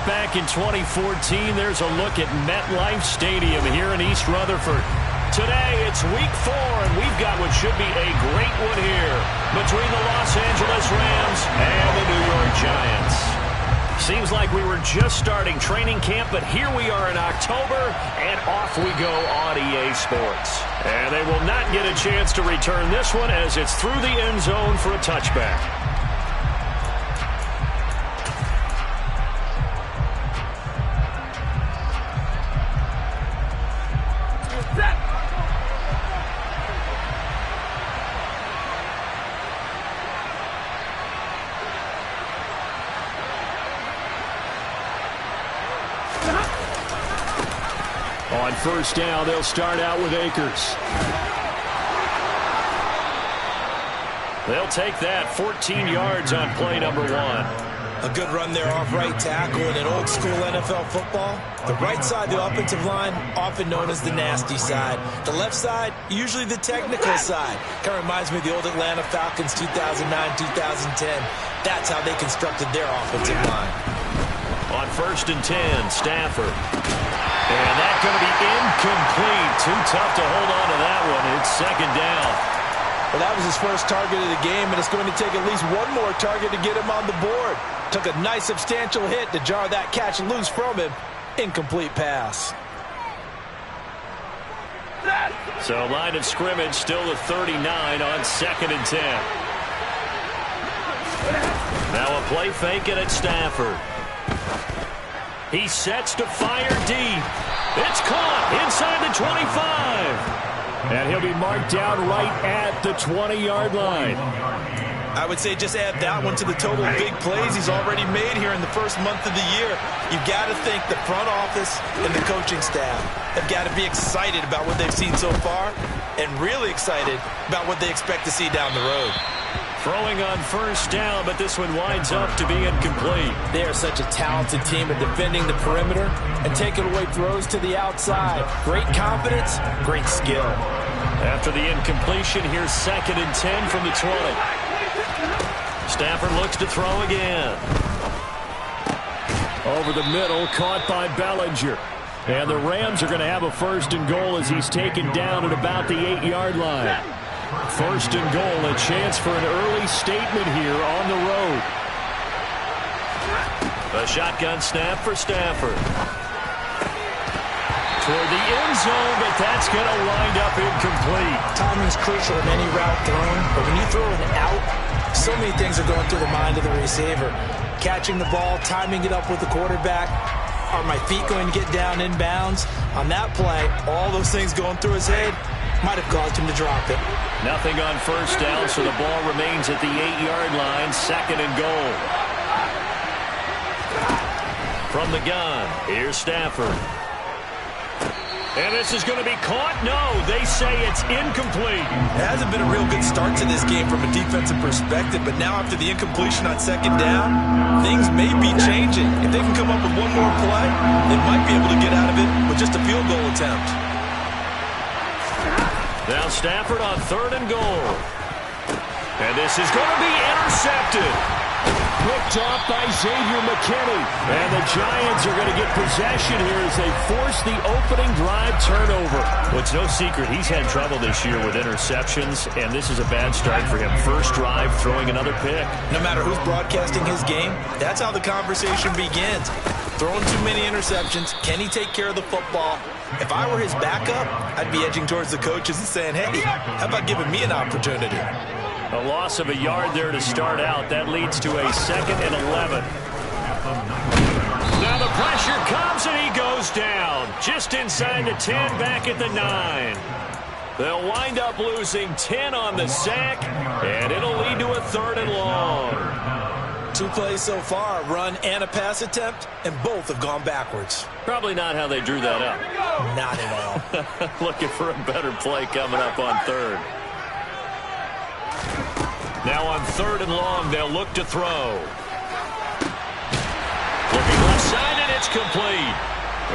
back in 2014. There's a look at MetLife Stadium here in East Rutherford. Today, it's week 4, and we've got what should be a great one here between the Los Angeles Rams and the New York Giants. Seems like we were just starting training camp, but here we are in October, and off we go on EA Sports. And they will not get a chance to return this one as it's through the end zone for a touchback. On first down, they'll start out with Akers. They'll take that 14 yards on play number 1. A good run there off right tackle in an old-school NFL football. The right side, the offensive line, often known as the nasty side. The left side, usually the technical side. Kind of reminds me of the old Atlanta Falcons 2009-2010. That's how they constructed their offensive line. On first and 10, Stafford. And that's going to be incomplete. Too tough to hold on to that one. It's second down. Well, that was his first target of the game, and it's going to take at least one more target to get him on the board. Took a nice substantial hit to jar that catch loose from him. Incomplete pass. So line of scrimmage still the 39 on second and 10. Now a play fake it at Stafford. He sets to fire deep. It's caught inside the 25. And he'll be marked down right at the 20-yard line. I would say just add that one to the total of big plays he's already made here in the first month of the year. You've got to think the front office and the coaching staff have got to be excited about what they've seen so far and really excited about what they expect to see down the road. Throwing on first down, but this one winds up to be incomplete. They are such a talented team at defending the perimeter and taking away throws to the outside. Great confidence, great skill. After the incompletion, here's second and 10 from the 20. Stafford looks to throw again. Over the middle, caught by Bellinger. And the Rams are going to have a first and goal as he's taken down at about the 8-yard line. First and goal, a chance for an early statement here on the road. A shotgun snap for Stafford. Toward the end zone, but that's going to wind up incomplete. Timing's crucial in any route thrown, but when you throw it out, so many things are going through the mind of the receiver. Catching the ball, timing it up with the quarterback. Are my feet going to get down in bounds? On that play, all those things going through his head might have caused him to drop it. Nothing on first down, so the ball remains at the 8-yard line, second and goal. From the gun, here's Stafford. And this is going to be caught? No, they say it's incomplete. It hasn't been a real good start to this game from a defensive perspective, but now after the incompletion on second down, things may be changing. If they can come up with one more play, they might be able to get out of it with just a field goal attempt. Now Stafford on third and goal. And this is going to be intercepted. Picked off by Xavier McKinney. And the Giants are going to get possession here as they force the opening drive turnover. Well, it's no secret he's had trouble this year with interceptions, and this is a bad start for him. First drive, throwing another pick. No matter who's broadcasting his game, that's how the conversation begins. Throwing too many interceptions. Can he take care of the football? If I were his backup, I'd be edging towards the coaches and saying, hey, how about giving me an opportunity? A loss of a yard there to start out. That leads to a second and 11. Now the pressure comes and he goes down. Just inside the 10, back at the 9. They'll wind up losing 10 on the sack, and it'll lead to a third and long. 2 plays so far, a run and a pass attempt, and both have gone backwards. Probably not how they drew that up. Not at all. Looking for a better play coming up on third. Now on third and long, they'll look to throw. Looking left side, and it's complete.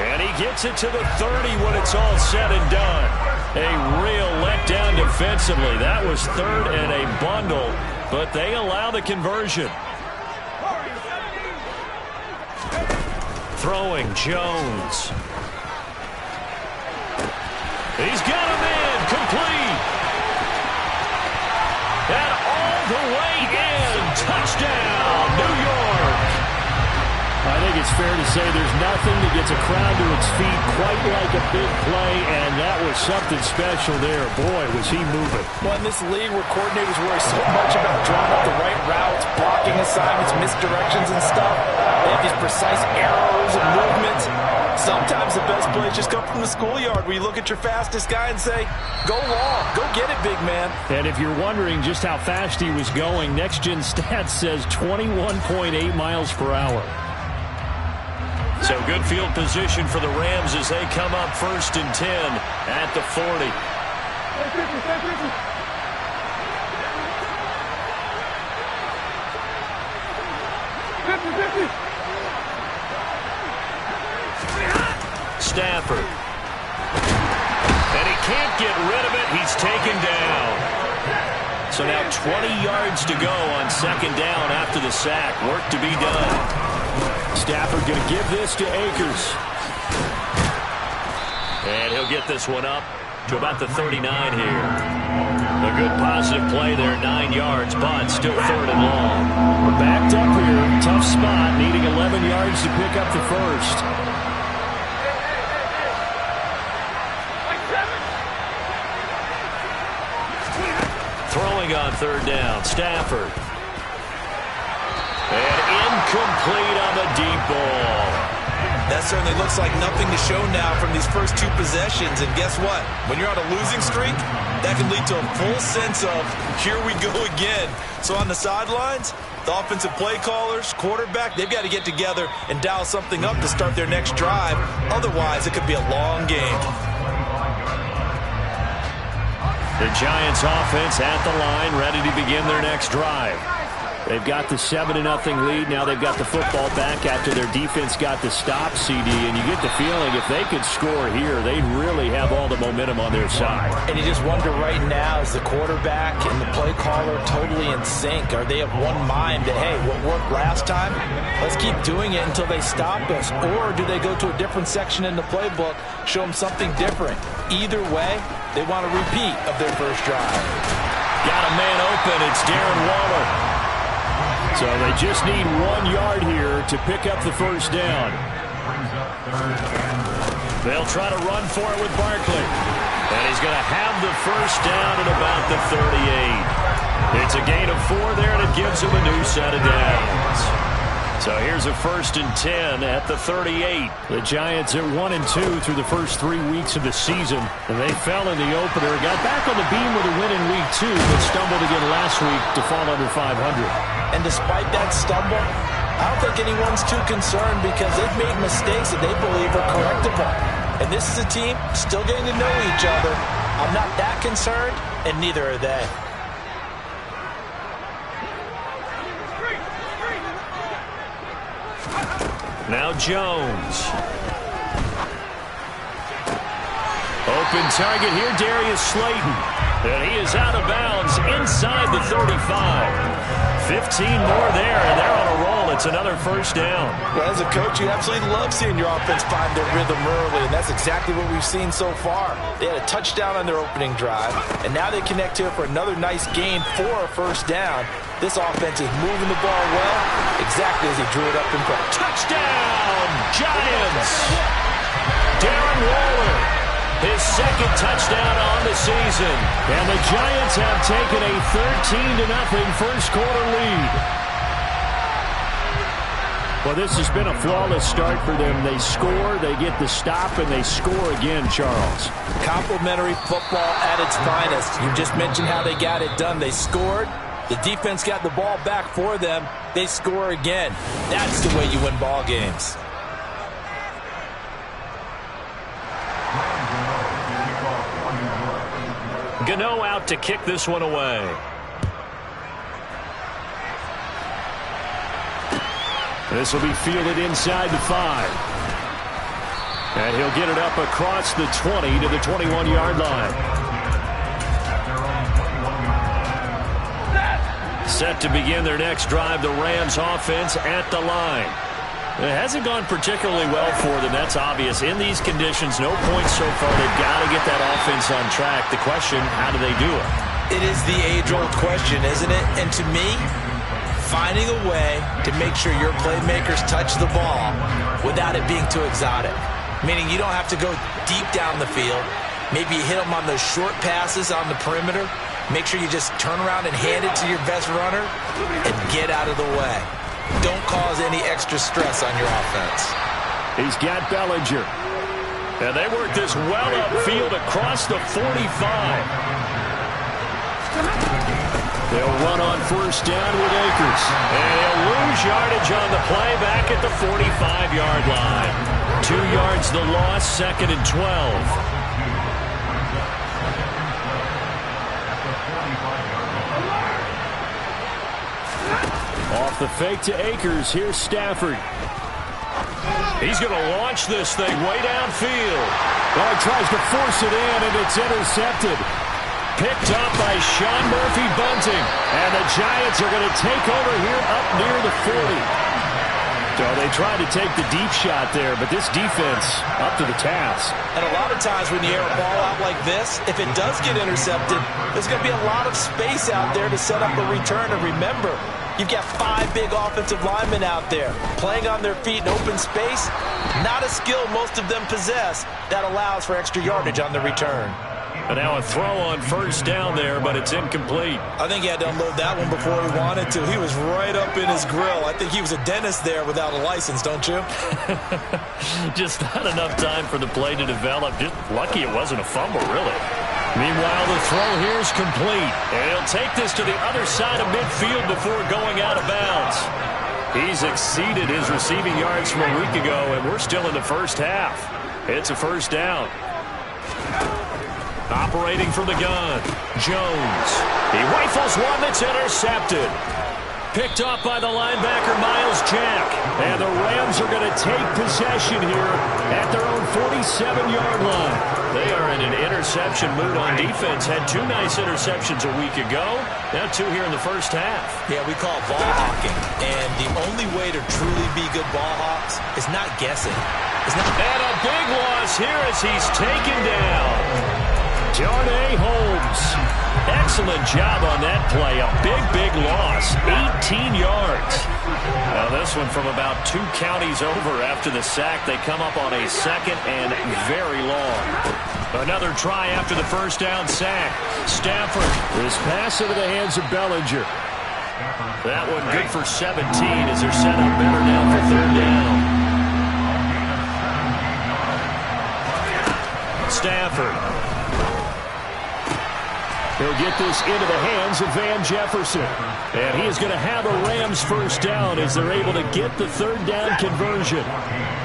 And he gets it to the 30 when it's all said and done. A real letdown defensively. That was third and a bundle, but they allow the conversion. Throwing, Jones. He's got him in, complete. And all the way in, touchdown, New York. I think it's fair to say there's nothing that gets a crowd to its feet quite like a big play, and that was something special there. Boy, was he moving. Well, in this league where coordinators worry so much about drawing up the right routes, blocking assignments, misdirections and stuff, they have these precise arrows and movements. Sometimes the best plays just come from the schoolyard where you look at your fastest guy and say, go long, go get it, big man. And if you're wondering just how fast he was going, Next Gen Stats says 21.8 miles per hour. So good field position for the Rams as they come up 1st and 10 at the 40. Stafford. And he can't get rid of it. He's taken down. So now 20 yards to go on 2nd down after the sack. Work to be done. Stafford going to give this to Akers. And he'll get this one up to about the 39 here. A good positive play there, 9 yards, but still 3rd and long. We're backed up here, tough spot, needing 11 yards to pick up the first. Throwing on 3rd down, Stafford. And incomplete on the deep ball. That certainly looks like nothing to show now from these first 2 possessions. And guess what? When you're on a losing streak, that can lead to a full sense of, here we go again. So on the sidelines, the offensive play callers, quarterback, they've got to get together and dial something up to start their next drive. Otherwise, it could be a long game. The Giants offense at the line, ready to begin their next drive. They've got the 7-0 lead. Now they've got the football back after their defense got the stop, CD. And you get the feeling if they could score here, they'd really have all the momentum on their side. And you just wonder right now, is the quarterback and the play caller totally in sync? Are they of one mind that, hey, what worked last time, let's keep doing it until they stop us? Or do they go to a different section in the playbook, show them something different? Either way, they want a repeat of their first drive. Got a man open. It's Darren Waller. So they just need 1 yard here to pick up the first down. They'll try to run for it with Barkley. And he's going to have the first down at about the 38. It's a gain of 4 there, and it gives him a new set of downs. So here's a 1st and 10 at the 38. The Giants are 1-2 through the first 3 weeks of the season. And they fell in the opener, got back on the beam with a win in week 2, but stumbled again last week to fall under 500. And despite that stumble, I don't think anyone's too concerned because they've made mistakes that they believe are correctable. And this is a team still getting to know each other. I'm not that concerned, and neither are they. Now Jones. Open target here, Darius Slayton. And he is out of bounds inside the 35. 15 more there, and they're on a roll. It's another first down. Well, as a coach, you absolutely love seeing your offense find their rhythm early, and that's exactly what we've seen so far. They had a touchdown on their opening drive, and now they connect here for another nice gain for a first down. This offense is moving the ball well, exactly as he drew it up in front. Touchdown, Giants! Darren Waller, his 2nd touchdown on the season. And the Giants have taken a 13-0 first quarter lead. Well, this has been a flawless start for them. They score, they get the stop, and they score again, Charles. Complimentary football at its finest. You just mentioned how they got it done. They scored. The defense got the ball back for them. They score again. That's the way you win ball games. Gano out to kick this one away. This will be fielded inside the 5. And he'll get it up across the 20 to the 21-yard line. Set to begin their next drive, the Rams offense at the line. It hasn't gone particularly well for them. That's obvious. In these conditions, no points so far. They've got to get that offense on track. The question, how do they do it? It is the age-old question, isn't it? And to me, finding a way to make sure your playmakers touch the ball without it being too exotic. Meaning you don't have to go deep down the field. Maybe you hit them on those short passes on the perimeter. Make sure you just turn around and hand it to your best runner and get out of the way. Don't cause any extra stress on your offense. He's got Bellinger. And they work this well upfield across the 45. They'll run on first down with Akers. And he'll lose yardage on the play back at the 45-yard line. 2 yards the loss, 2nd and 12. Off the fake to Akers. Here's Stafford. He's going to launch this thing way downfield. Oh, he tries to force it in, and it's intercepted. Picked up by Sean Murphy-Bunting. And the Giants are going to take over here up near the 40. So they tried to take the deep shot there, but this defense up to the task. And a lot of times when you air a ball out like this, if it does get intercepted, there's going to be a lot of space out there to set up a return. And remember, you've got 5 big offensive linemen out there playing on their feet in open space. Not a skill most of them possess that allows for extra yardage on the return. And now a throw on first down there, but it's incomplete. I think he had to unload that one before he wanted to. He was right up in his grill. I think he was a dentist there without a license, don't you? Just not enough time for the play to develop. Just lucky it wasn't a fumble, really. Meanwhile, the throw here is complete. And he'll take this to the other side of midfield before going out of bounds. He's exceeded his receiving yards from a week ago, and we're still in the first half. It's a first down. Operating from the gun, Jones. He rifles one that's intercepted. Picked up by the linebacker, Miles Jack. And the Rams are going to take possession here at their own 47-yard line. They are in an interception mood on defense. Had 2 nice interceptions a week ago. Now 2 here in the first half. Yeah, we call it ball hawking. And the only way to truly be good ball hawks is not guessing. And a big loss here as he's taken down. Darnay Holmes. Excellent job on that play. A big loss. 18 yards. Now this one from about 2 counties over after the sack. They come up on a 2nd and very long. Another try after the first down sack. Stafford. This pass into the hands of Bellinger. That one good for 17 as they're set up better now for 3rd down. Stafford. He'll get this into the hands of Van Jefferson. And he is going to have a Rams first down as they're able to get the 3rd down conversion.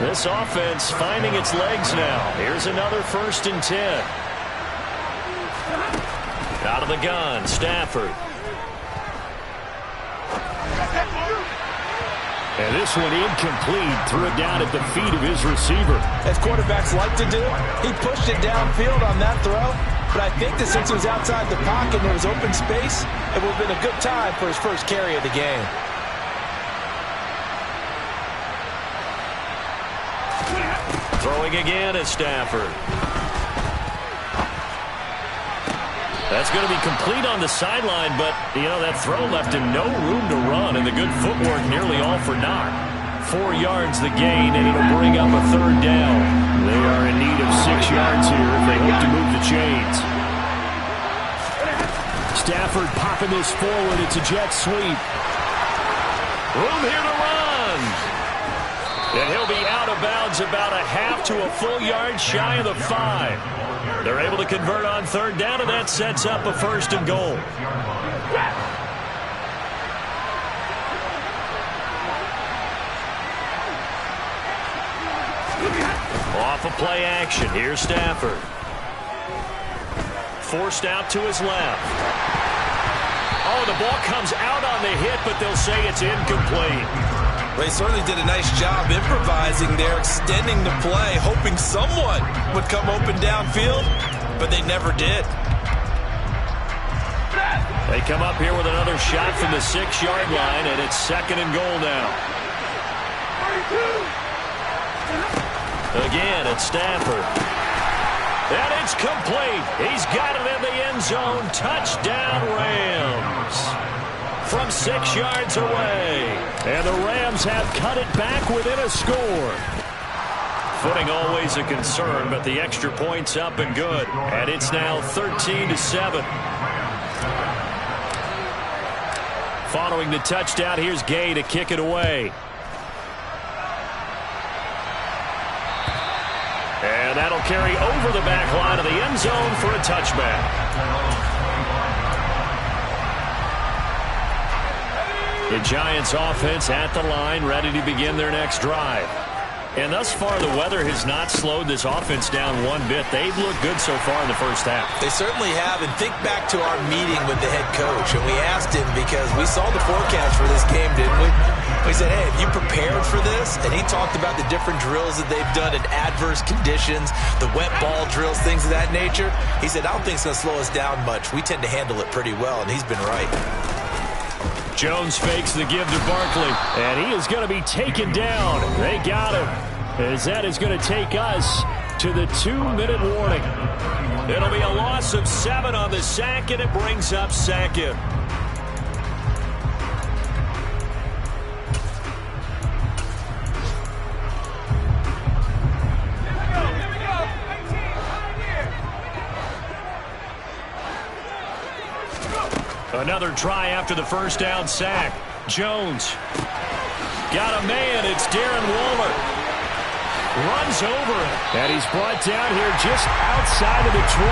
This offense finding its legs now. Here's another 1st and 10. Out of the gun, Stafford. And this one incomplete. Threw it down at the feet of his receiver. As quarterbacks like to do, he pushed it downfield on that throw. But I think that since he was outside the pocket and there was open space, it would have been a good time for his first carry of the game. Throwing again at Stafford. That's going to be complete on the sideline, but, you know, that throw left him no room to run, and the good footwork nearly all for naught. 4 yards the gain, and it'll bring up a 3rd down. They are in need of 6 yards here if they hope to move the chains. Stafford popping this forward. It's a jet sweep. Room here to run. And he'll be out of bounds about a half to a full yard shy of the 5. They're able to convert on 3rd down, and that sets up a 1st and goal. Off of play action. Here's Stafford. Forced out to his left. Oh, the ball comes out on the hit, but they'll say it's incomplete. They certainly did a nice job improvising there, extending the play, hoping someone would come open downfield, but they never did. They come up here with another shot from the 6-yard line, and it's 2nd and goal now. Again, it's Stafford. And it's complete. He's got it in the end zone. Touchdown, Rams. From 6 yards away. And the Rams have cut it back within a score. Footing always a concern, but the extra point's up and good. And it's now 13-7. Following the touchdown, here's Gay to kick it away. And that'll carry over the back line of the end zone for a touchback. The Giants offense at the line, ready to begin their next drive. And thus far, the weather has not slowed this offense down one bit. They've looked good so far in the first half. They certainly have. And think back to our meeting with the head coach. And we asked him, because we saw the forecast for this game, didn't we? We said, hey, have you prepared for this? And he talked about the different drills that they've done in adverse conditions, the wet ball drills, things of that nature. He said, I don't think it's going to slow us down much. We tend to handle it pretty well, and he's been right. Jones fakes the give to Barkley, and he is going to be taken down. They got him, as that is going to take us to the 2-minute warning. It'll be a loss of 7 on the sack, and it brings up second. Another try after the first down sack. Jones got a man. It's Darren Waller. Runs over him. And he's brought down here just outside of the 20.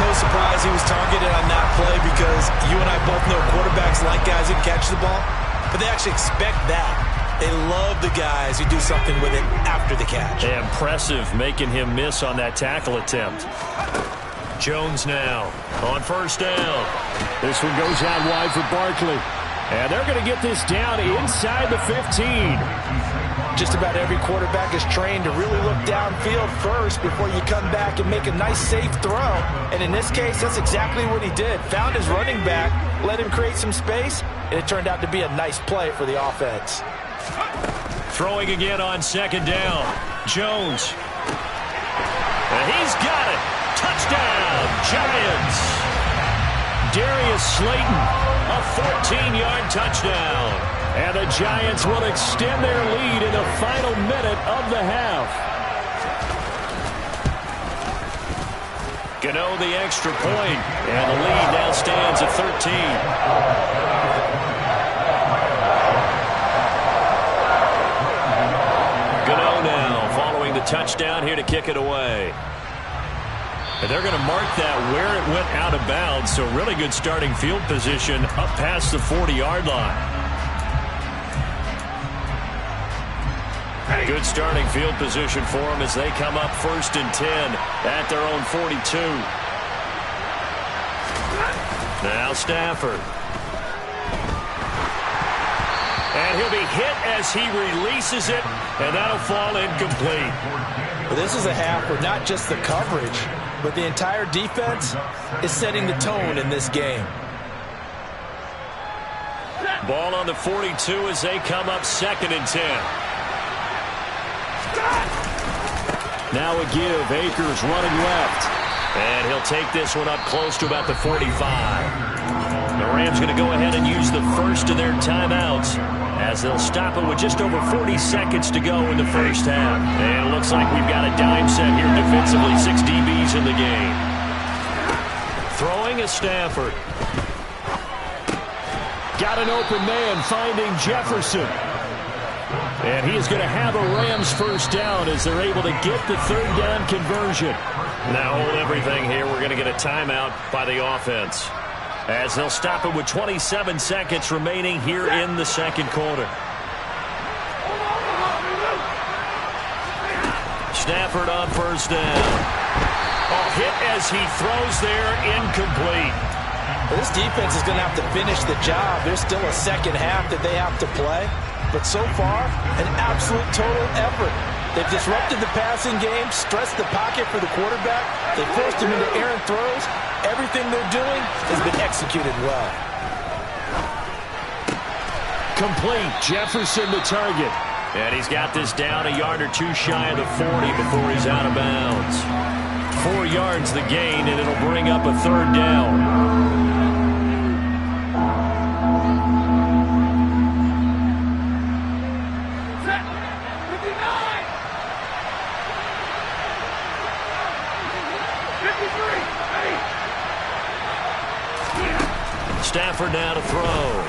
No surprise he was targeted on that play, because you and I both know quarterbacks like guys who catch the ball, but they actually expect that. They love the guys who do something with it after the catch. Impressive making him miss on that tackle attempt. Jones now on first down. This one goes out wide for Barkley. And they're going to get this down inside the 15. Just about every quarterback is trained to really look downfield first before you come back and make a nice, safe throw. And in this case, that's exactly what he did. Found his running back, let him create some space, and it turned out to be a nice play for the offense. Throwing again on second down. Jones. And he's got it. Touchdown, Giants. Darius Slayton, a 14-yard touchdown. And the Giants will extend their lead in the final minute of the half. Gano the extra point, and the lead now stands at 13. Gano now following the touchdown here to kick it away. And they're going to mark that where it went out of bounds, so really good starting field position up past the 40-yard line. Good starting field position for them as they come up 1st and 10 at their own 42. Now Stafford. And he'll be hit as he releases it, and that'll fall incomplete. Well, this is a half where not just the coverage, but the entire defense is setting the tone in this game. Ball on the 42 as they come up 2nd and 10. Now a give. Akers running left. And he'll take this one up close to about the 45. The Rams going to go ahead and use the first of their timeouts, as they'll stop it with just over 40 seconds to go in the first half. And it looks like we've got a dime set here defensively. 6 DBs in the game. Throwing is Stafford. Got an open man finding Jefferson. And he is going to have a Rams first down as they're able to get the 3rd down conversion. Now hold everything here. We're going to get a timeout by the offense, as they'll stop it with 27 seconds remaining here in the 2nd quarter. Stafford on first down. Oh, hit as he throws there, incomplete. Well, this defense is going to have to finish the job. There's still a second half that they have to play. But so far, an absolute total effort. They've disrupted the passing game, stressed the pocket for the quarterback. They forced him into errant throws. Everything they're doing has been executed well. complete. Jefferson the target. And he's got this down a yard or two shy of the 40 before he's out of bounds. 4 yards the gain, and it'll bring up a third down. Stafford now to throw.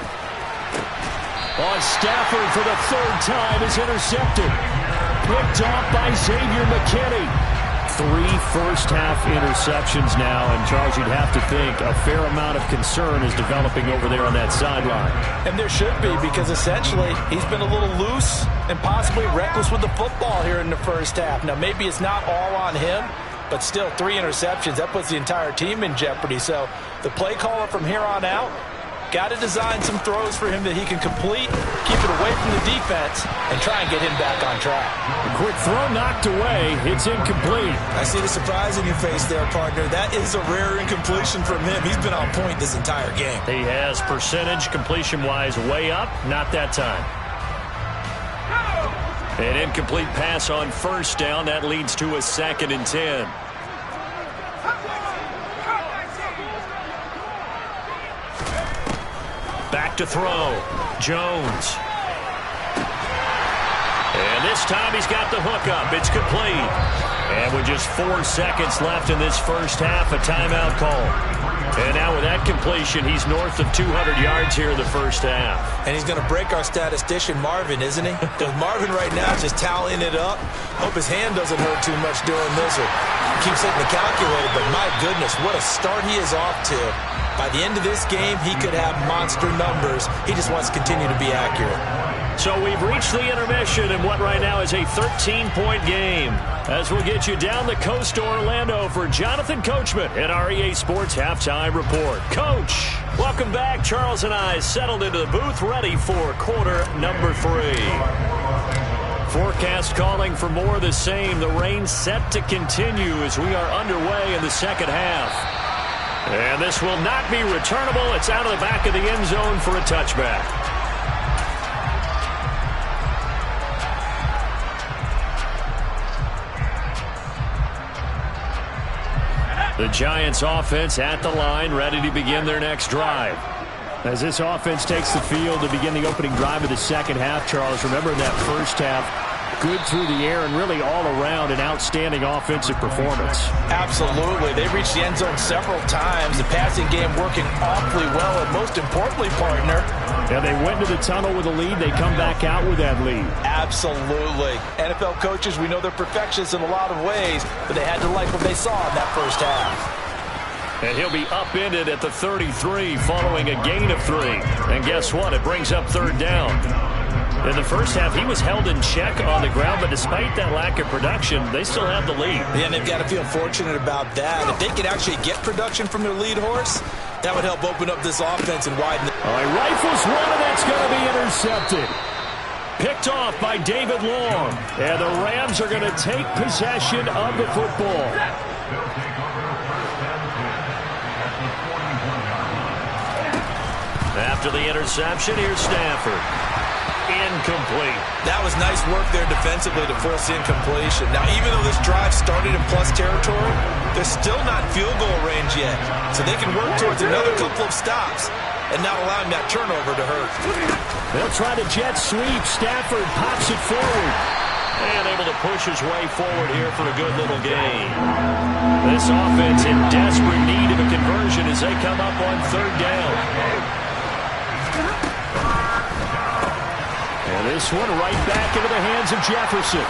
Stafford for the 3rd time is intercepted. Picked off by Xavier McKinney. 3 first-half interceptions now, and Charles, you'd have to think a fair amount of concern is developing over there on that sideline. And there should be, because essentially he's been a little loose and possibly reckless with the football here in the first half. Now, maybe it's not all on him, but still 3 interceptions. That puts the entire team in jeopardy. So the play caller from here on out got to design some throws for him that he can complete, keep it away from the defense, and try and get him back on track. A quick throw knocked away. It's incomplete. I see the surprise in your face there, partner. That is a rare incompletion from him. He's been on point this entire game. He has percentage completion-wise way up. Not that time. An incomplete pass on first down. That leads to a 2nd and 10. Back to throw. Jones. And this time he's got the hookup. It's complete. And with just 4 seconds left in this first half, a timeout call. And now with that completion, he's north of 200 yards here in the first half. And he's going to break our statistician, Marvin, isn't he? Because Marvin right now is just tallying it up. Hope his hand doesn't hurt too much doing this or keeps hitting the calculator. But my goodness, what a start he is off to. By the end of this game, he could have monster numbers. He just wants to continue to be accurate. So we've reached the intermission in what right now is a 13-point game. As we'll get you down the coast to Orlando for Jonathan Coachman at our EA Sports Halftime Report. Coach, welcome back. Charles and I settled into the booth ready for quarter number 3. Forecast calling for more of the same. The rain set to continue as we are underway in the second half. And this will not be returnable. It's out of the back of the end zone for a touchback. The Giants offense at the line, ready to begin their next drive. As this offense takes the field to begin the opening drive of the second half, Charles, remember in that first half, good through the air and really all around an outstanding offensive performance. Absolutely. They reached the end zone several times. The passing game working awfully well, and most importantly, partner, yeah, they went to the tunnel with a lead. They come back out with that lead. Absolutely. NFL coaches, we know they're perfectionists in a lot of ways, but they had to like what they saw in that first half. And he'll be upended at the 33 following a gain of 3. And guess what? It brings up third down. In the first half, he was held in check on the ground, but despite that lack of production, they still have the lead. Yeah, and they've got to feel fortunate about that. If they could actually get production from their lead horse, that would help open up this offense and widen it. All right, rifles one, and that's going to be intercepted. Picked off by David Long. And the Rams are going to take possession of the football. After the interception, here's Stafford. Incomplete. That was nice work there defensively to force incompletion. Now, even though this drive started in plus territory, they're still not field goal range yet. So they can work towards another couple of stops and not allowing that turnover to hurt. They'll try to jet sweep. Stafford pops it forward. And able to push his way forward here for a good little gain. This offense in desperate need of a conversion as they come up on third down. And this one right back into the hands of Jefferson.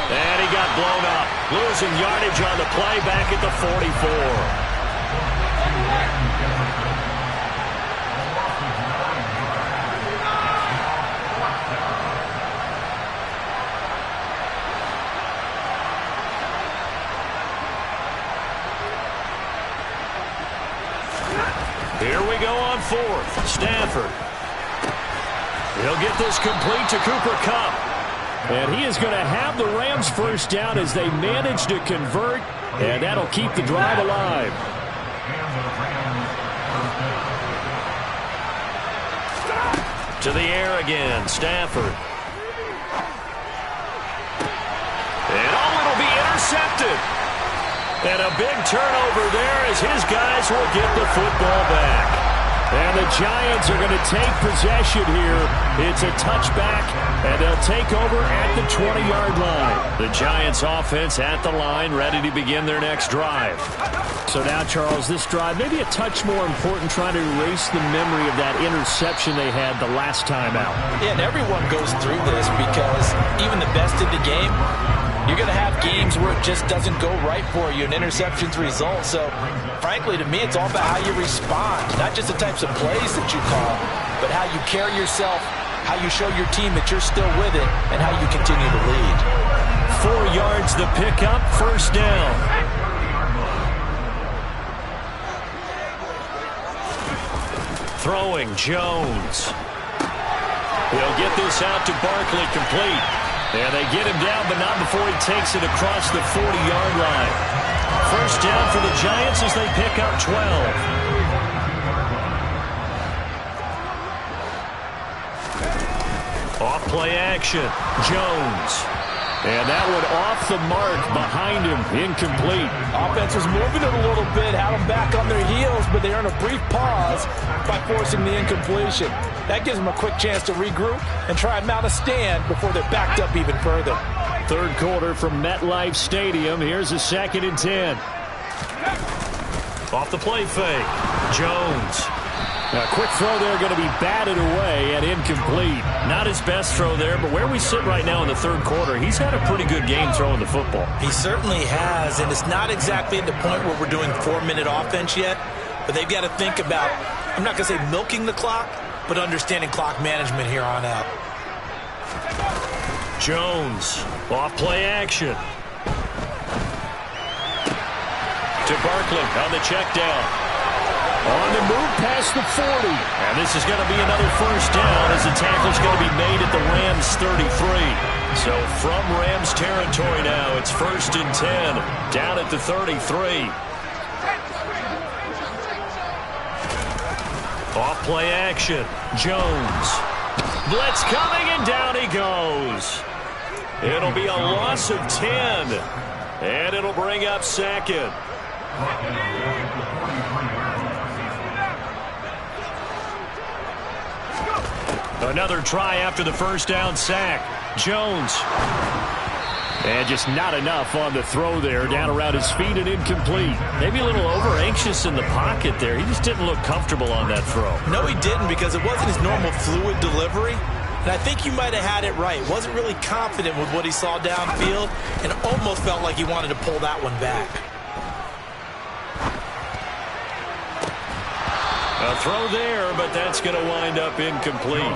And he got blown up. Losing yardage on the play back at the 44. Here we go on fourth. Stafford. He'll get this complete to Cooper Kupp. And he is going to have the Rams first down as they manage to convert. And that'll keep the drive alive. To the air again, Stafford. And it'll be intercepted. And a big turnover there as his guys will get the football back. And the Giants are going to take possession here. It's a touchback, and they'll take over at the 20-yard line. The Giants offense at the line, ready to begin their next drive. So now, Charles, this drive maybe a touch more important, trying to erase the memory of that interception they had the last time out. Yeah, and everyone goes through this because even the best in the game, you're going to have games where it just doesn't go right for you, and interceptions result. So, frankly, to me, it's all about how you respond, not just the types of plays that you call, but how you carry yourself, how you show your team that you're still with it, and how you continue to lead. 4 yards the pickup, first down. Throwing, Jones. They'll get this out to Barkley, complete. And they get him down, but not before he takes it across the 40-yard line. First down for the Giants as they pick up 12. Off play action, Jones. And that one off the mark behind him, incomplete. Offense was moving it a little bit, had them back on their heels, but they earn a brief pause by forcing the incompletion. That gives them a quick chance to regroup and try and mount a stand before they're backed up even further. Third quarter from MetLife Stadium. Here's a 2nd and 10. Off the play fake, Jones. A quick throw there, going to be batted away and incomplete. Not his best throw there, but where we sit right now in the third quarter, he's had a pretty good game throwing the football. He certainly has, and it's not exactly at the point where we're doing 4-minute offense yet, but they've got to think about, I'm not going to say milking the clock, but understanding clock management here on out. Jones, off play action. To Barkley on the check down. On the move past the 40. And this is going to be another first down as the tackle's going to be made at the Rams 33. So from Rams territory now, it's 1st and 10. Down at the 33. Off play action. Jones. Blitz coming, and down he goes. It'll be a loss of 10. And it'll bring up 2nd. Another try after the first down sack. Jones. And just not enough on the throw there. Down around his feet and incomplete. Maybe a little over-anxious in the pocket there. He just didn't look comfortable on that throw. No, he didn't, because it wasn't his normal fluid delivery. And I think you might have had it right. Wasn't really confident with what he saw downfield and almost felt like he wanted to pull that one back. A throw there, but that's going to wind up incomplete.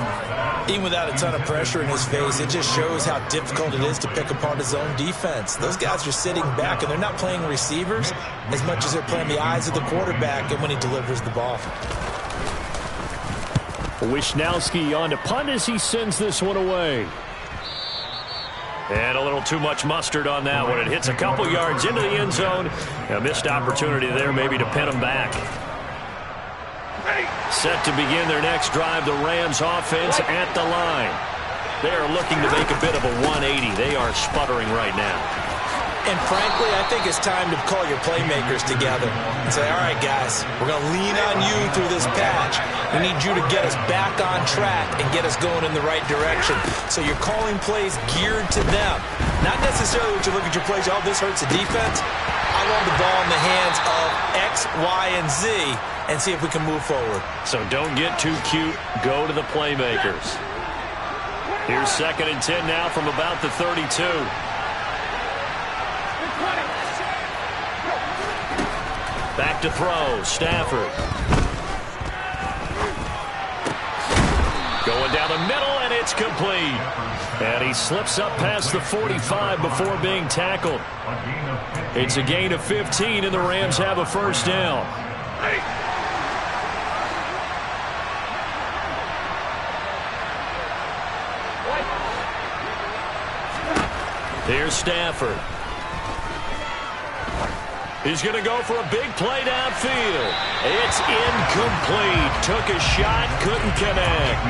Even without a ton of pressure in his face, it just shows how difficult it is to pick apart his own defense. Those guys are sitting back, and they're not playing receivers as much as they're playing the eyes of the quarterback and when he delivers the ball. Wishnowski on to punt as he sends this one away. And a little too much mustard on that one. It hits a couple yards into the end zone. A missed opportunity there maybe to pin him back. Set to begin their next drive, the Rams offense at the line. They are looking to make a bit of a 180. They are sputtering right now. And frankly, I think it's time to call your playmakers together and say, all right, guys, we're going to lean on you through this patch. We need you to get us back on track and get us going in the right direction. So you're calling plays geared to them. Not necessarily what you look at your plays, oh, this hurts the defense. I want the ball in the hands of X, Y, and Z and see if we can move forward. So don't get too cute. Go to the playmakers. Here's 2nd and 10 now from about the 32. Back to throw, Stafford. Going down the middle, and it's complete. And he slips up past the 45 before being tackled. It's a gain of 15, and the Rams have a first down. Here's Stafford. He's going to go for a big play downfield. It's incomplete. Took a shot, couldn't connect.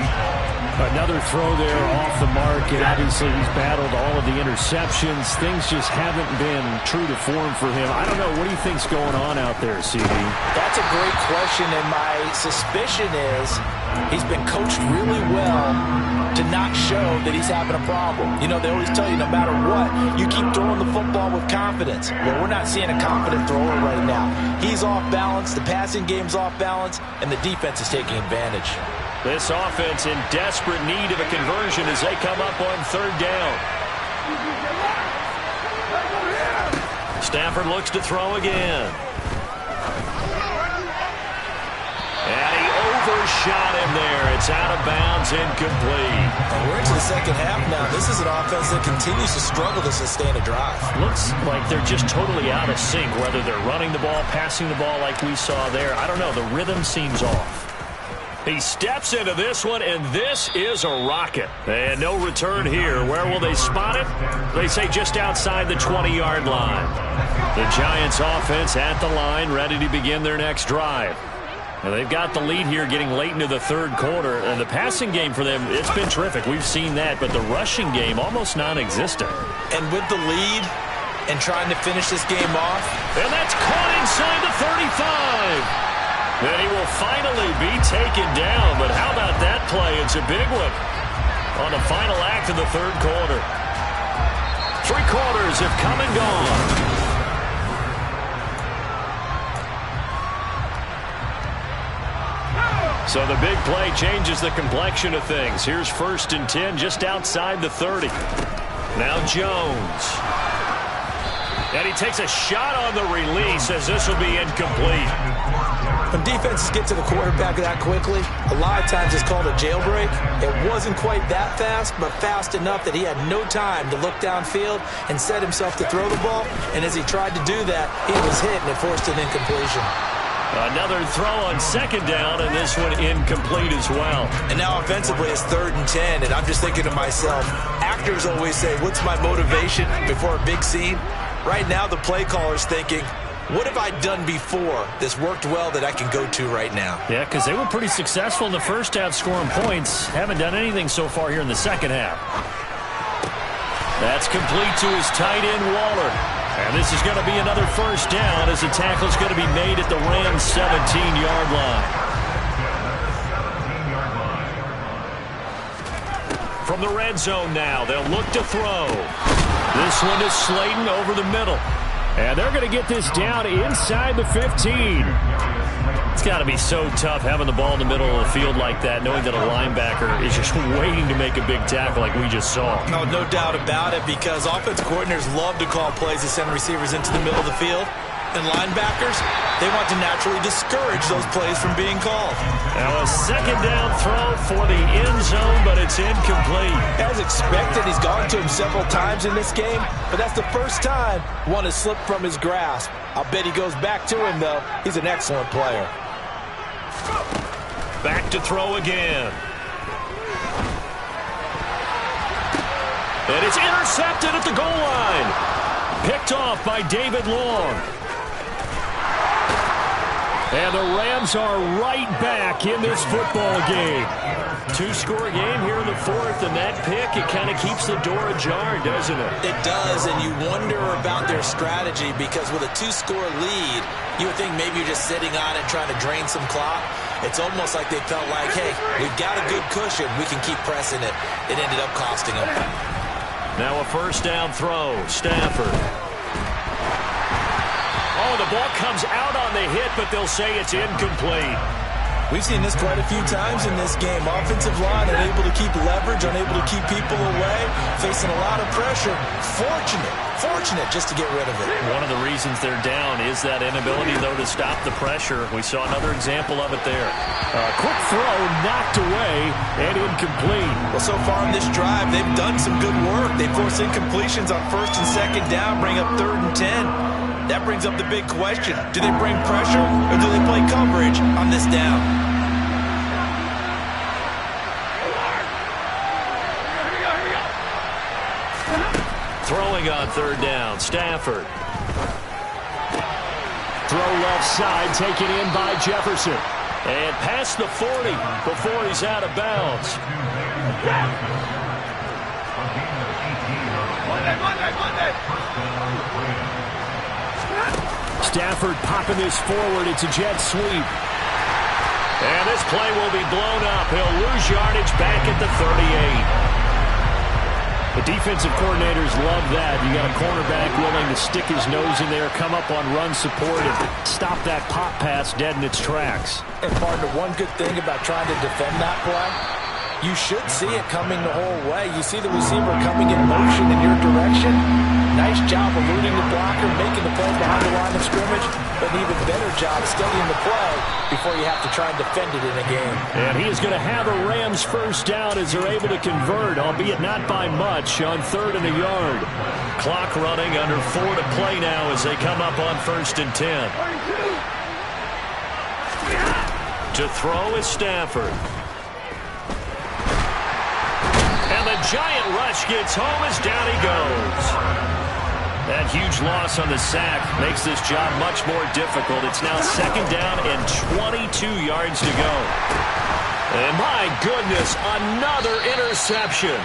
Another throw there off the mark, and obviously he's battled all of the interceptions. Things just haven't been true to form for him. I don't know. What do you think's going on out there, CD? That's a great question, and my suspicion is he's been coached really well to not show that he's having a problem. You know, they always tell you no matter what, you keep throwing the football with confidence. Well, we're not seeing a confident thrower right now. He's off balance, the passing game's off balance, and the defense is taking advantage. This offense in desperate need of a conversion as they come up on third down. Stafford looks to throw again. And he overshot him there. It's out of bounds, incomplete. And we're into the second half now. This is an offense that continues to struggle to sustain a drive. Looks like they're just totally out of sync, whether they're running the ball, passing the ball like we saw there. I don't know. The rhythm seems off. He steps into this one, and this is a rocket. And no return here. Where will they spot it? They say just outside the 20-yard line. The Giants offense at the line, ready to begin their next drive. Now they've got the lead here getting late into the third quarter. And the passing game for them, it's been terrific. We've seen that. But the rushing game, almost non-existent. And with the lead and trying to finish this game off. And that's caught inside the 35. And he will finally be taken down. But how about that play? It's a big one on the final act of the third quarter. 3 quarters have come and gone. So the big play changes the complexion of things. Here's 1st and 10 just outside the 30. Now Jones. And he takes a shot on the release as this will be incomplete. When defenses get to the quarterback that quickly, a lot of times it's called a jailbreak. It wasn't quite that fast, but fast enough that he had no time to look downfield and set himself to throw the ball. And as he tried to do that, he was hit and it forced an incompletion. Another throw on 2nd down, and this one incomplete as well. And now offensively it's 3rd and 10, and I'm just thinking to myself, actors always say, what's my motivation before a big scene? Right now the play caller's thinking, what have I done before that's worked well that I can go to right now? Yeah, because they were pretty successful in the first half scoring points. Haven't done anything so far here in the second half. That's complete to his tight end, Waller. And this is going to be another 1st down as the tackle is going to be made at the Rams' 17-yard line. From the red zone now, they'll look to throw. This one is Slayton over the middle. And they're going to get this down inside the 15. It's got to be so tough having the ball in the middle of the field like that, knowing that a linebacker is just waiting to make a big tackle like we just saw. No doubt about it, because offensive coordinators love to call plays to send receivers into the middle of the field. And linebackers, they want to naturally discourage those plays from being called. Now a 2nd down throw for the end zone, but it's incomplete. As expected, he's gone to him several times in this game, but that's the first time one has slipped from his grasp. I'll bet he goes back to him, though. He's an excellent player. Back to throw again. And it's intercepted at the goal line. Picked off by David Long. And the Rams are right back in this football game. 2-score game here in the 4th, and that pick, it kind of keeps the door ajar, doesn't it? It does, and you wonder about their strategy, because with a 2-score lead, you would think maybe you're just sitting on it trying to drain some clock. It's almost like they felt like, hey, we've got a good cushion. We can keep pressing it. It ended up costing them. Now a 1st down throw. Stafford. Oh, the ball comes out on the hit, but they'll say it's incomplete. We've seen this quite a few times in this game. Offensive line unable to keep leverage, unable to keep people away, facing a lot of pressure. Fortunate just to get rid of it. One of the reasons they're down is that inability, though, to stop the pressure. We saw another example of it there. Quick throw knocked away and incomplete. Well, so far in this drive, they've done some good work. They force incompletions on 1st and 2nd down, bring up 3rd and 10. That brings up the big question. Do they bring pressure or do they play coverage on this down? Throwing on 3rd down, Stafford. Throw left side, taken in by Jefferson. And past the 40 before he's out of bounds. Stafford popping this forward. It's a jet sweep. And this play will be blown up. He'll lose yardage back at the 38. The defensive coordinators love that. You got a cornerback willing to stick his nose in there, come up on run support, and stop that pop pass dead in its tracks. And partner, one good thing about trying to defend that play, you should see it coming the whole way. You see the receiver coming in motion in your direction. Nice job eluding the blocker, making the play behind the line of scrimmage, but an even better job studying the play before you have to try and defend it in a game. And he is going to have a Rams first down as they're able to convert, albeit not by much, on 3rd and a yard. Clock running, under 4 to play now as they come up on 1st and 10. To throw is Stafford. And the giant rush gets home as down he goes. That huge loss on the sack makes this job much more difficult. It's now 2nd down and 22 yards to go. And my goodness, another interception.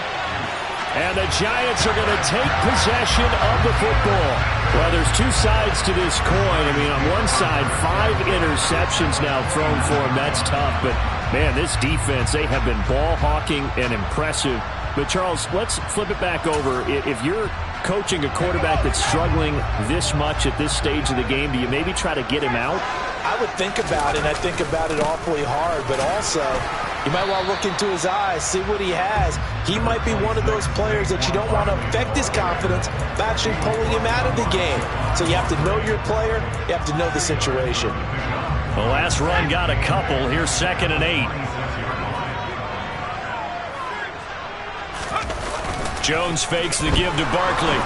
And the Giants are going to take possession of the football. Well, there's two sides to this coin. I mean, on one side, 5 interceptions now thrown for him. That's tough. But, man, this defense, they have been ball hawking and impressive. But, Charles, let's flip it back over. If you're coaching a quarterback that's struggling this much at this stage of the game, do you maybe try to get him out? I would think about it, and I think about it awfully hard, but also you might want to look into his eyes, see what he has. He might be one of those players that you don't want to affect his confidence by actually pulling him out of the game. So you have to know your player, you have to know the situation. The last run got a couple. Here's 2nd and 8. Jones fakes the give to Barkley.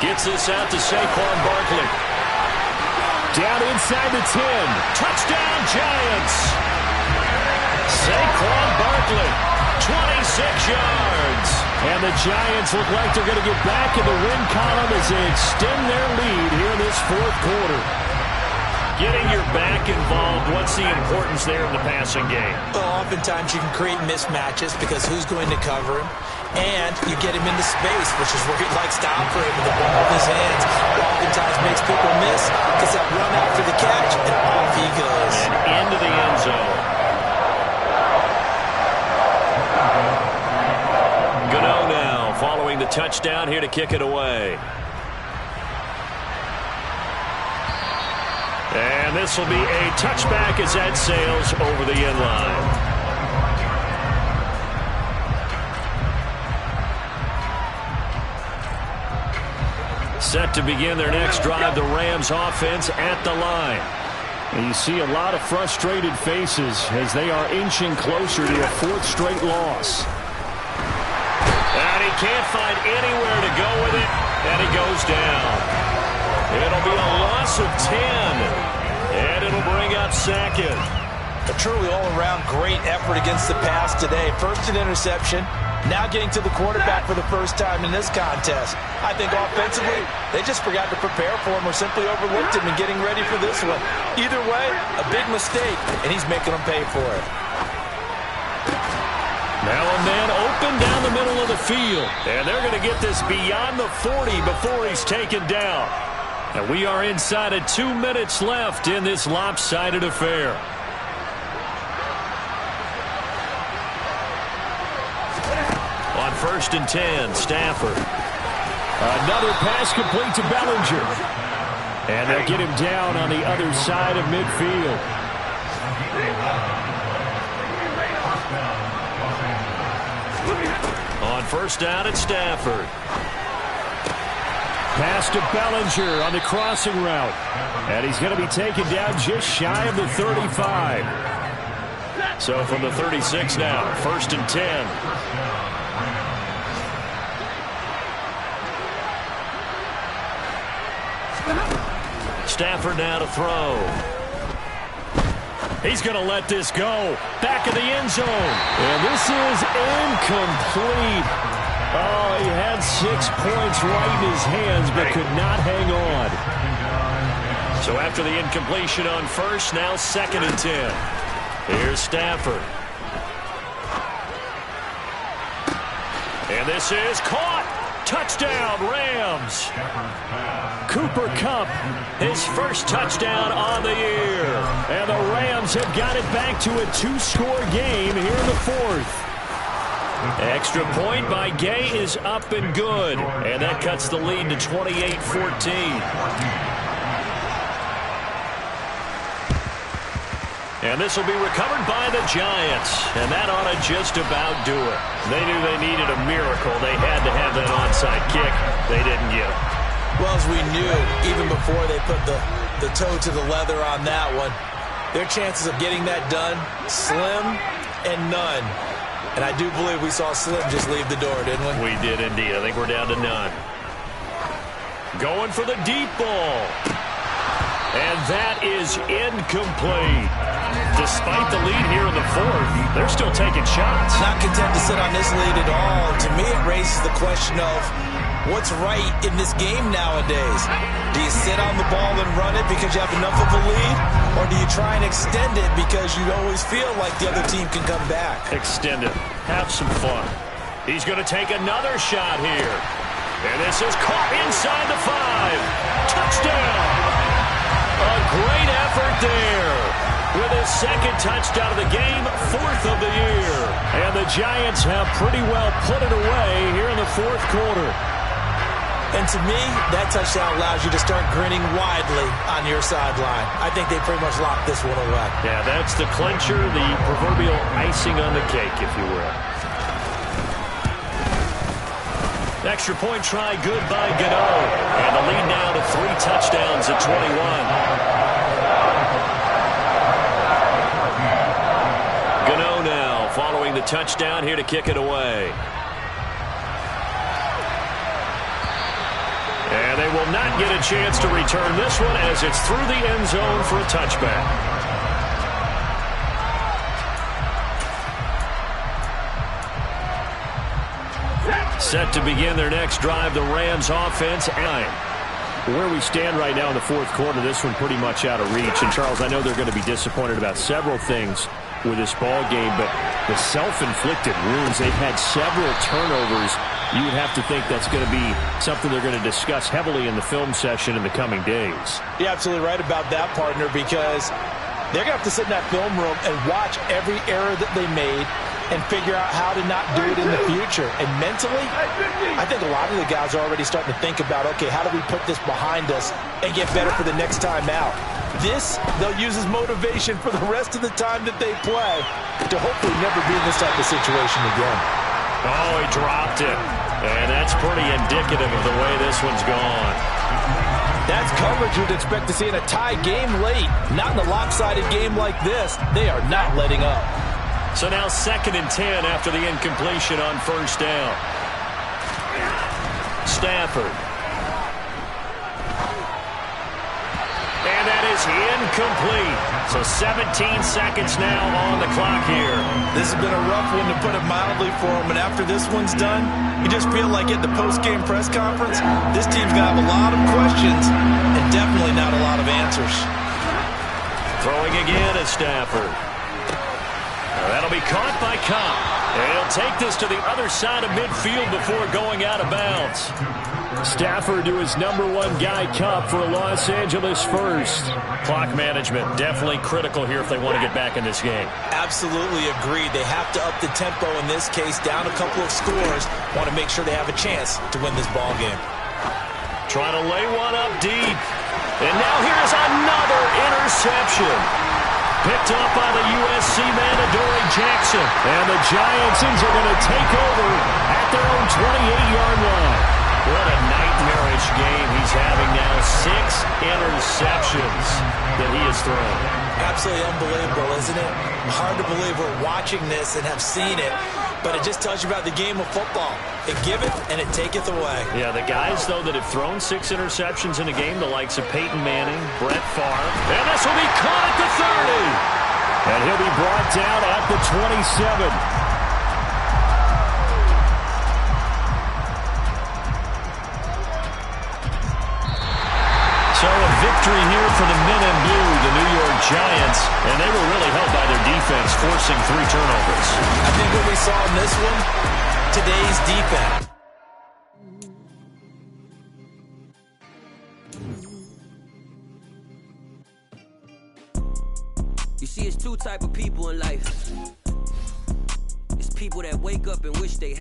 Gets this out to Saquon Barkley. Down inside the 10. Touchdown, Giants. Saquon Barkley, 26 yards. And the Giants look like they're going to get back in the win column as they extend their lead here in this 4th quarter. Getting your back involved, what's the importance there in the passing game? Well, oftentimes you can create mismatches because who's going to cover him? And you get him into space, which is where he likes to operate with the ball in his hands. Oftentimes makes people miss, gets that run out for the catch, and off he goes. And into the end zone. Gano now following the touchdown here to kick it away. And this will be a touchback as that sails over the end line. Set to begin their next drive, the Rams offense at the line. And you see a lot of frustrated faces as they are inching closer to a 4th straight loss. And he can't find anywhere to go with it, and he goes down. It'll be a loss of 10, and it'll bring up 2nd. A truly all-around great effort against the pass today. First an interception, now getting to the quarterback for the first time in this contest. I think offensively, they just forgot to prepare for him or simply overlooked him in getting ready for this one. Either way, a big mistake, and he's making them pay for it. Now a man open down the middle of the field, and they're going to get this beyond the 40 before he's taken down. And we are inside of 2 minutes left in this lopsided affair. On 1st and 10, Stafford. Another pass complete to Bellinger. And they'll get him down on the other side of midfield. On 1st down at Stafford. Pass to Bellinger on the crossing route. And he's going to be taken down just shy of the 35. So from the 36 now, 1st and 10. Stafford now to throw. He's going to let this go. Back of the end zone. And this is incomplete. Oh, he had 6 points right in his hands, but could not hang on. So after the incompletion on 1st, now 2nd and 10. Here's Stafford. And this is caught. Touchdown, Rams. Cooper Kupp, his first touchdown on the year. And the Rams have got it back to a 2-score game here in the fourth. Extra point by Gay is up and good. And that cuts the lead to 28-14. And this will be recovered by the Giants. And that ought to just about do it. They knew they needed a miracle. They had to have that onside kick. They didn't get it. Well, as we knew, even before they put the toe to the leather on that one, their chances of getting that done, slim and none. And I do believe we saw Slim just leave the door, didn't we? We did indeed. I think we're down to none. Going for the deep ball. And that is incomplete. Despite the lead here in the fourth, they're still taking shots. Not content to sit on this lead at all. To me, it raises the question of what's right in this game nowadays. Do you sit on the ball and run it because you have enough of a lead? Or do you try and extend it because you always feel like the other team can come back? Extend it. Have some fun. He's going to take another shot here. And this is caught inside the 5. Touchdown! A great effort there. With his second touchdown of the game, 4th of the year. And the Giants have pretty well put it away here in the fourth quarter. And to me, that touchdown allows you to start grinning widely on your sideline. I think they pretty much locked this one away. Yeah, that's the clincher, the proverbial icing on the cake, if you will. Extra point try good by Gano. And the lead now to 3 touchdowns at 21. Gano now following the touchdown here to kick it away. And they will not get a chance to return this one as it's through the end zone for a touchback. Set to begin their next drive, the Rams offense. Where we stand right now in the fourth quarter, this one pretty much out of reach. And, Charles, I know they're going to be disappointed about several things with this ball game, but the self-inflicted wounds, they've had several turnovers. You would have to think that's going to be something they're going to discuss heavily in the film session in the coming days. You're absolutely right about that, partner, because they're going to have to sit in that film room and watch every error that they made and figure out how to not do it in the future. And mentally, I think a lot of the guys are already starting to think about, okay, how do we put this behind us and get better for the next time out? This, they'll use as motivation for the rest of the time that they play to hopefully never be in this type of situation again. Oh, he dropped it. And that's pretty indicative of the way this one's gone. That's coverage you'd expect to see in a tie game late. Not in a lopsided game like this. They are not letting up. So now 2nd and 10 after the incompletion on first down. Stafford. And that is incomplete. So 17 seconds now on the clock here. This has been a rough one, to put it mildly, for him. And after this one's done, you just feel like at the post-game press conference, this team's going to have a lot of questions and definitely not a lot of answers. Throwing again at Stafford. That'll be caught by Kupp. And he'll take this to the other side of midfield before going out of bounds. Stafford to his #1 guy, Kupp, for Los Angeles first. Clock management definitely critical here if they want to get back in this game. Absolutely agreed. They have to up the tempo in this case, down a couple of scores. Want to make sure they have a chance to win this ball game. Trying to lay one up deep. And now here's another interception. Picked up by the USC man, Adoree Jackson. And the Giants are going to take over at their own 28-yard line. What a nightmarish game he's having now. 6 interceptions that he has thrown. Absolutely unbelievable, isn't it? Hard to believe we're watching this and have seen it, but it just tells you about the game of football. It giveth and it taketh away. Yeah, the guys, though, that have thrown 6 interceptions in a game, the likes of Peyton Manning, Brett Favre, and this will be caught at the 30. And he'll be brought down at the 27. So a victory here for the men in blue, the New York Giants, and they were really helped by their defense, forcing 3 turnovers. I think what we saw in this one, today's defense. You see, it's two type of people in life. It's people that wake up and wish they